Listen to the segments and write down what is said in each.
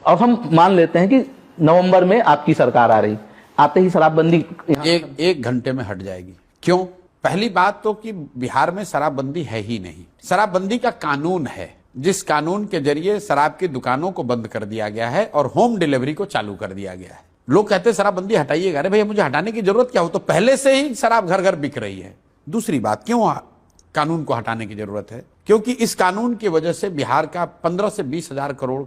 अब हम मान लेते हैं कि नवंबर में आपकी सरकार आ रही, आते ही शराबबंदी एक घंटे में हट जाएगी। क्यों? पहली बात तो कि बिहार में शराबबंदी है ही नहीं। शराबबंदी का कानून है, जिस कानून के जरिए शराब की दुकानों को बंद कर दिया गया है और होम डिलीवरी को चालू कर दिया गया है। लोग कहते हैं शराबबंदी हटाइएगा। अरे भैया, मुझे हटाने की जरूरत क्या हो, तो पहले से ही शराब घर घर बिक रही है। दूसरी बात, क्यों कानून को हटाने की जरूरत है? क्योंकि इस कानून की वजह से बिहार का 15 से 20 हजार करोड़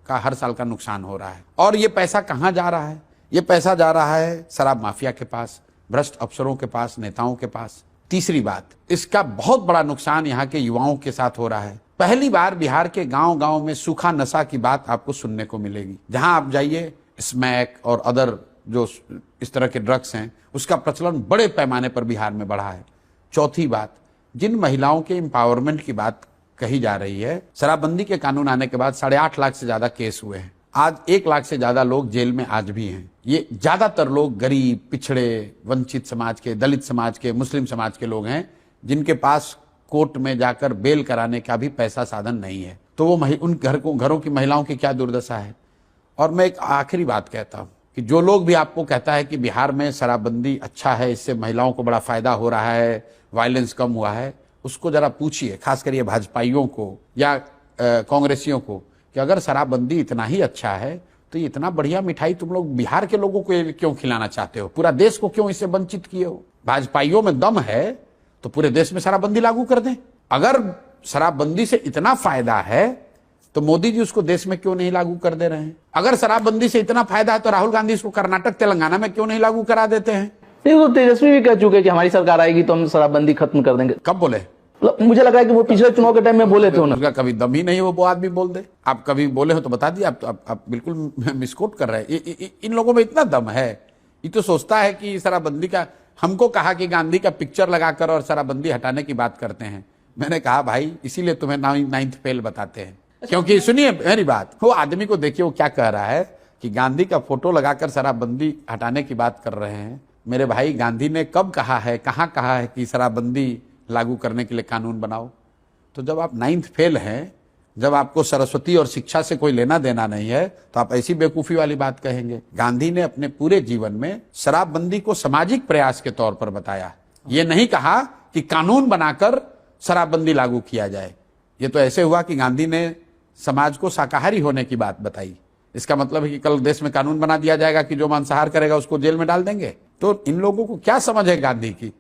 का हर साल का नुकसान हो रहा है। और ये पैसा कहां जा रहा है? ये पैसा जा रहा है शराब माफिया के पास, भ्रष्ट अफसरों के पास, नेताओं के पास। तीसरी बात, इसका बहुत बड़ा नुकसान यहाँ के युवाओं के साथ हो रहा है। पहली बार बिहार के गांव गांव में सूखा नशा की बात आपको सुनने को मिलेगी। जहां आप जाइए, स्मैक और अदर जो इस तरह के ड्रग्स हैं, उसका प्रचलन बड़े पैमाने पर बिहार में बढ़ा है। चौथी बात, जिन महिलाओं के एम्पावरमेंट की बात कही जा रही है, शराबबंदी के कानून आने के बाद 8.5 लाख से ज्यादा केस हुए हैं। आज 1 लाख से ज्यादा लोग जेल में आज भी हैं। ये ज्यादातर लोग गरीब, पिछड़े, वंचित समाज के, दलित समाज के, मुस्लिम समाज के लोग हैं, जिनके पास कोर्ट में जाकर बेल कराने का भी पैसा साधन नहीं है। तो वो उन घरों की महिलाओं की क्या दुर्दशा है। और मैं एक आखिरी बात कहता हूं कि जो लोग भी आपको कहता है कि बिहार में शराबबंदी अच्छा है, इससे महिलाओं को बड़ा फायदा हो रहा है, वायलेंस कम हुआ है, उसको जरा पूछिए, खासकर ये भाजपाइयों को या कांग्रेसियों को, कि अगर शराबबंदी इतना ही अच्छा है तो ये इतना बढ़िया मिठाई तुम लोग बिहार के लोगों को क्यों खिलाना चाहते हो? पूरा देश को क्यों इससे वंचित किए हो? भाजपाइयों में दम है तो पूरे देश में शराबबंदी लागू कर दें। अगर शराबबंदी से इतना फायदा है तो मोदी जी उसको देश में क्यों नहीं लागू कर दे रहे हैं? अगर शराबबंदी से इतना फायदा है तो राहुल गांधी इसको कर्नाटक, तेलंगाना में क्यों नहीं लागू करा देते हैं? तो तेजस्वी भी कह चुके हैं कि हमारी सरकार आएगी तो हम शराबबंदी खत्म कर देंगे। कब बोले? मुझे लगा कि वो पिछले चुनाव के टाइम में बोले थे। उनका कभी दम ही नहीं वो आदमी बोल दे। आप कभी बोले हो तो बता दिए। आप बिल्कुल मिसकोट कर रहे हैं। इन लोगों में इतना दम है, ये तो सोचता है कि शराबबंदी का, हमको कहा कि गांधी का पिक्चर लगाकर और शराबबंदी हटाने की बात करते हैं। मैंने कहा भाई, इसीलिए तुम्हें 9th फेल बताते हैं, क्योंकि सुनिए मेरी बात, वो आदमी को देखिए वो क्या कह रहा है कि गांधी का फोटो लगाकर शराबबंदी हटाने की बात कर रहे हैं। मेरे भाई, गांधी ने कब कहा है, कहां कहा है कि शराबबंदी लागू करने के लिए कानून बनाओ? तो जब आप 9th फेल हैं, जब आपको सरस्वती और शिक्षा से कोई लेना देना नहीं है, तो आप ऐसी बेवकूफी वाली बात कहेंगे? गांधी ने अपने पूरे जीवन में शराबबंदी को सामाजिक प्रयास के तौर पर बताया। ये नहीं कहा कि कानून बनाकर शराबबंदी लागू किया जाए। ये तो ऐसे हुआ कि गांधी ने समाज को शाकाहारी होने की बात बताई। इसका मतलब है कि कल देश में कानून बना दिया जाएगा कि जो मांसाहार करेगा उसको जेल में डाल देंगे। तो इन लोगों को क्या समझ है गांधी की?